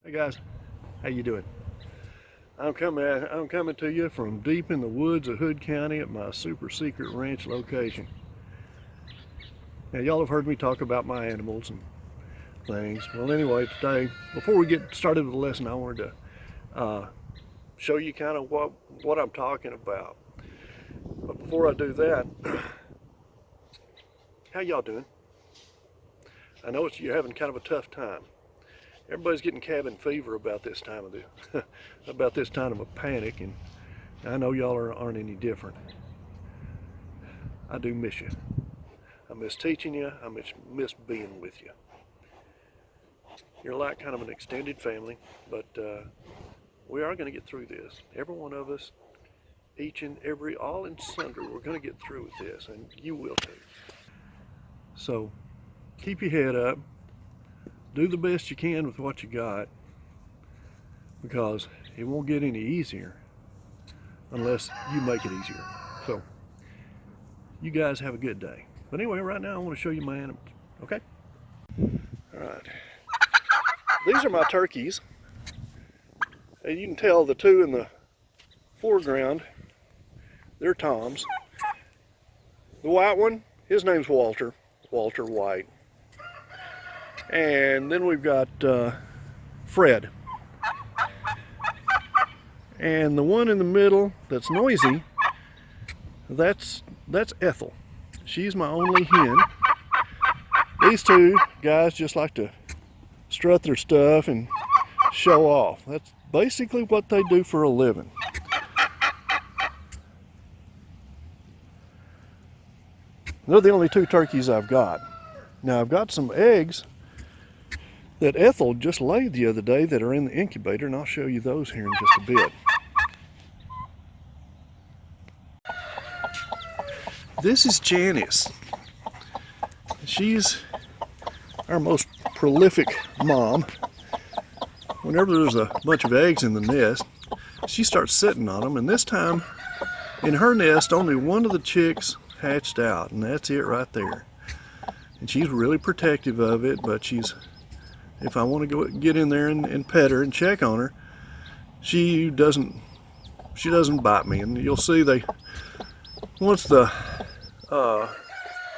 Hey guys, how you doing? I'm coming to you from deep in the woods of Hood County at my super secret ranch location. Now y'all have heard me talk about my animals and things. Well anyway, today, before we get started with the lesson, I wanted to show you kind of what I'm talking about. But before I do that, how y'all doing? I know you're having kind of a tough time. Everybody's getting cabin fever about this time of about this time of a panic, and I know y'all aren't any different. I do miss you. I miss teaching you. I miss being with you. You're like kind of an extended family, but we are going to get through this. Every one of us, each and every, all and sundry, we're going to get through with this, and you will too. So keep your head up. Do the best you can with what you got, because it won't get any easier unless you make it easier. So you guys have a good day. But anyway, right now I want to show you my animals, okay? All right. These are my turkeys. And you can tell the two in the foreground, they're toms. The white one, his name's Walter White. And then we've got Fred. And the one in the middle that's noisy, that's Ethel. She's my only hen. These two guys just like to strut their stuff and show off. That's basically what they do for a living. They're the only two turkeys I've got. Now I've got some eggs that Ethel just laid the other day that are in the incubator, and I'll show you those here in just a bit. This is Janice. She's our most prolific mom. Whenever there's a bunch of eggs in the nest, she starts sitting on them, and this time in her nest only one of the chicks hatched out, and that's it right there. And she's really protective of it, but if I want to go get in there and pet her and check on her, she doesn't bite me. And you'll see once the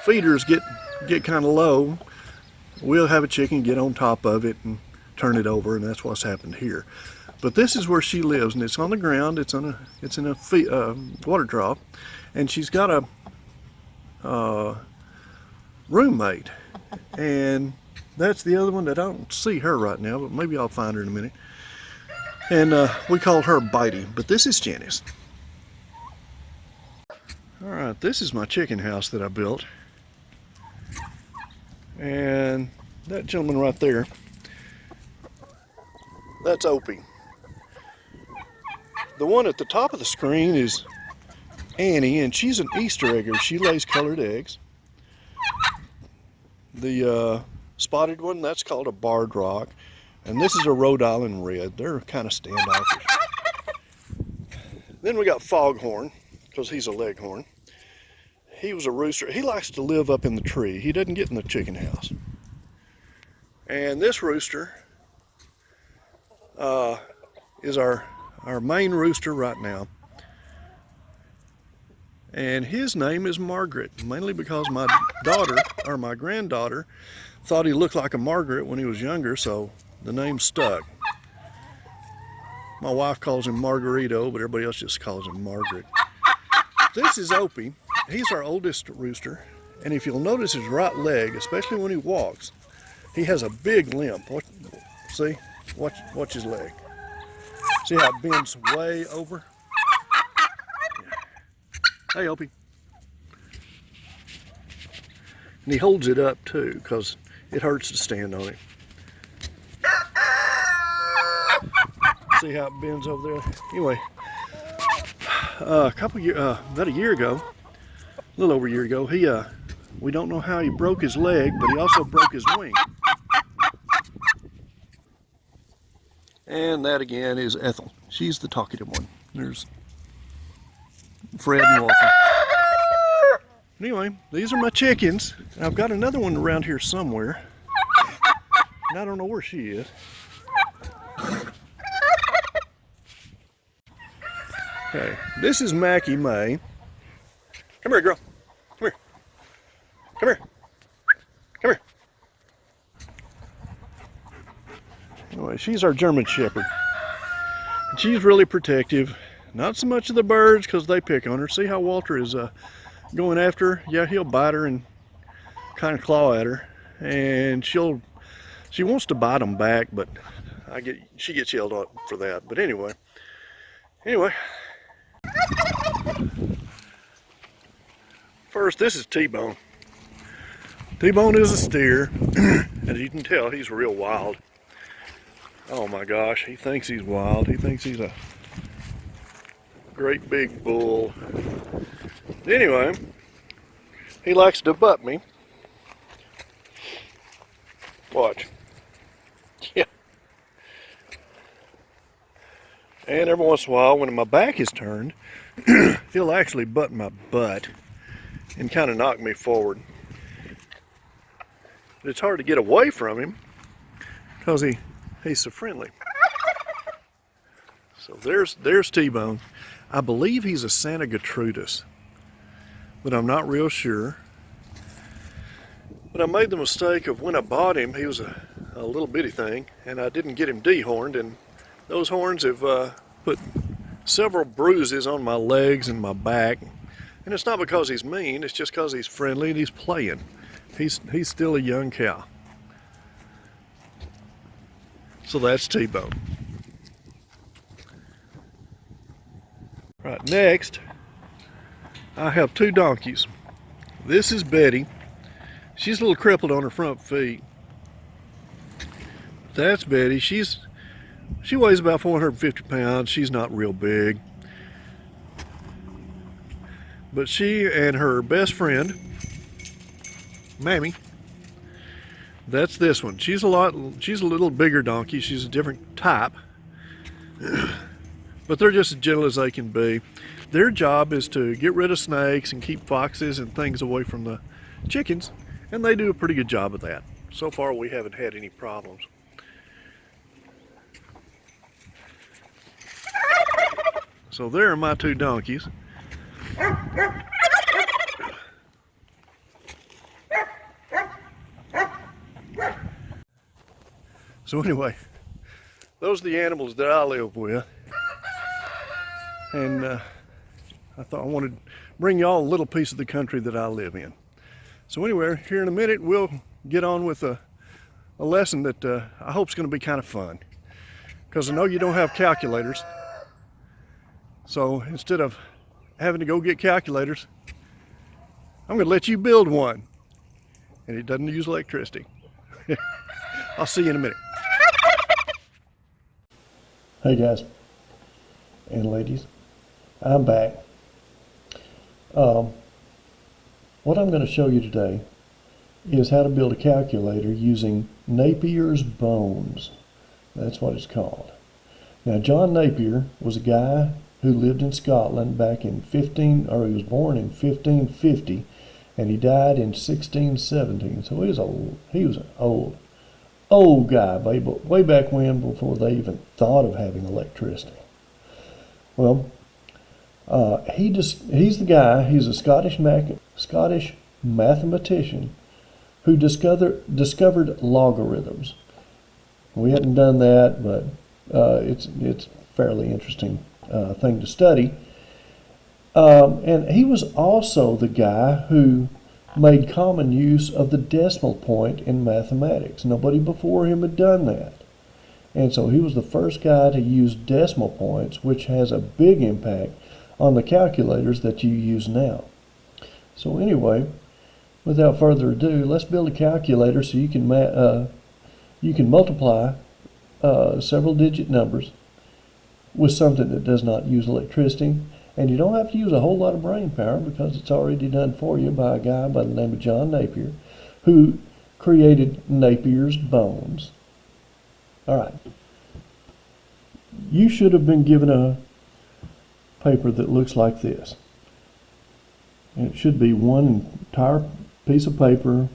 feeders get kind of low, we'll have a chicken get on top of it and turn it over, and that's what's happened here. But this is where she lives, and it's on the ground. It's in a water trough, and she's got a roommate, and that's the other one that I don't see her right now, but maybe I'll find her in a minute. And we call her Bitey, but this is Janice. All right, this is my chicken house that I built. And that gentleman right there, that's Opie. The one at the top of the screen is Annie, and she's an Easter egger. She lays colored eggs. The spotted one, that's called a barred rock, and this is a Rhode Island red. They're kind of standoffish. Then we got Foghorn, because he's a leghorn. He was a rooster. He likes to live up in the tree. He doesn't get in the chicken house. And this rooster is our main rooster right now. And his name is Margaret, mainly because my granddaughter thought he looked like a Margaret when he was younger, so the name stuck. My wife calls him Margarito, but everybody else just calls him Margaret. This is Opie. He's our oldest rooster, and if you'll notice his right leg, especially when he walks, he has a big limp. See? Watch his leg. See how it bends way over? Hey, Opie. And he holds it up too, because it hurts to stand on it. See how it bends over there? Anyway, about a year ago, a little over a year ago, we don't know how he broke his leg, but he also broke his wing. And that again is Ethel. She's the talkative one. There's Fred and Walter. Anyway, these are my chickens. I've got another one around here somewhere, and I don't know where she is. Okay, this is Mackie May. Come here, girl. Come here. Come here. Come here. Anyway, she's our German Shepherd. And she's really protective. Not so much of the birds because they pick on her. See how Walter is going after her? Yeah, he'll bite her and kind of claw at her. And she wants to bite them back, but she gets yelled at for that. But anyway. First, this is T-Bone. T-Bone is a steer. As you can tell, he's real wild. Oh my gosh, he thinks he's wild. He thinks he's a great big bull. Anyway, he likes to butt me. Watch. Yeah. And every once in a while, when my back is turned, he'll actually butt my butt and kind of knock me forward. But it's hard to get away from him because he's so friendly. So there's T-Bone. I believe he's a Santa Gertrudis, but I'm not real sure. But I made the mistake of when I bought him, he was a little bitty thing, and I didn't get him dehorned, and those horns have put several bruises on my legs and my back. And it's not because he's mean, it's just because he's friendly and he's playing. He's still a young cow. So that's T-Bone. Right, next, I have two donkeys. This is Betty. She's a little crippled on her front feet. That's Betty. She weighs about 450 pounds. She's not real big. But she and her best friend, Mammy, that's this one. She's a little bigger donkey. She's a different type. But they're just as gentle as they can be. Their job is to get rid of snakes and keep foxes and things away from the chickens. And they do a pretty good job of that. So far we haven't had any problems. So there are my two donkeys. So anyway, those are the animals that I live with. And I thought I wanted to bring y'all a little piece of the country that I live in. So anyway, here in a minute, we'll get on with a lesson that I hope is going to be kind of fun. Because I know you don't have calculators. So instead of having to go get calculators, I'm going to let you build one. And it doesn't use electricity. I'll see you in a minute. Hey guys and ladies, I'm back. What I'm going to show you today is how to build a calculator using Napiers bones. That's what it's called. Now, John Napier was a guy who lived in Scotland back in he was born in 1550 and he died in 1617. So he was an old guy, but way back when, before they even thought of having electricity. Well, he's the guy. He's a Scottish mathematician who discovered logarithms. We hadn't done that, but it's a fairly interesting thing to study. And he was also the guy who made common use of the decimal point in mathematics. Nobody before him had done that. And so he was the first guy to use decimal points, which has a big impact on the calculators that you use now. So anyway, without further ado, let's build a calculator so you can multiply several digit numbers with something that does not use electricity. And you don't have to use a whole lot of brain power because it's already done for you by a guy by the name of John Napier, who created Napier's bones. All right. You should have been given a paper that looks like this. And it should be one entire piece of paper